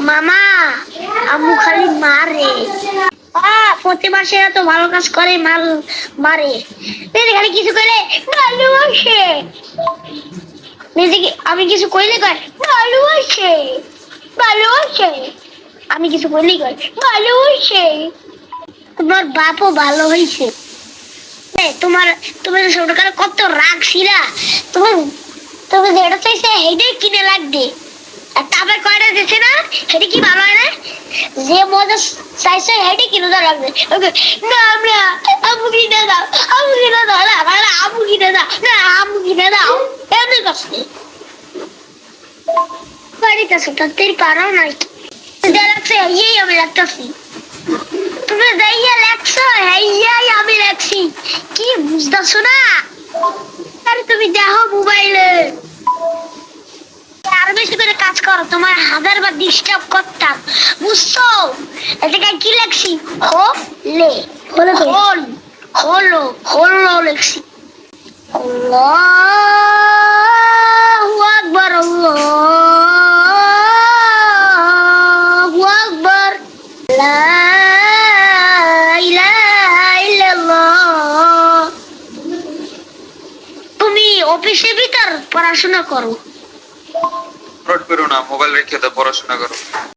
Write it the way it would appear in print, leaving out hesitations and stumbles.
মামা, আম্মু খালি মারে। প্রতি মাসে এত ভালো কাজ করে মারে। খালি কিছু করে ভালোবাসে। নিজেকে আমি কিছু কইলে কয় ভালোবাসে, ভালোবাসে। আমি কিছু কইলে কয় ভালোবাসে। তোমার বাপও ভালো হয়েছে। তোমার তুমি ছোটকালে কত রাগ ছিলা। তুমি তুমি যেটা চাইছে সেইটাই কিনে লাগবে। আর তারপর কয়টা দিচ্ছে না, সেটা কি ভালো হয় না? যে মজা চাইছে সেটাই কিনে দেওয়া লাগবে। না আমরা আম্মু কিনে দাও, আম্মু কিনে দাও, না আম্মু কিনে দাও, না আম্মু কিনে দাও। এমনি করছে বাড়িতে আছে তাদের পারো নাই। যা লাগছে এই আমি লাগতেছি। তুমি যাইয়া লাগছো এই আমি লাগছি। কি বুঝতেছো না? আরে তুমি দেখো মোবাইলে আর বেশি করে কাজ করো, তোমার হাজার বার ডিস্টার্ব করতাম, বুঝছো? এটাকে কি লেখছি? হলে হল হলো হলো লেখছি। আল্লাহু আকবার, আল্লাহু আকবার, লা ইলাহা ইল্লাল্লাহ। তুমি অফিসের ভিতর পড়াশোনা করো। আপলোড করো না, মোবাইল রেখে দাও, পড়াশোনা করো।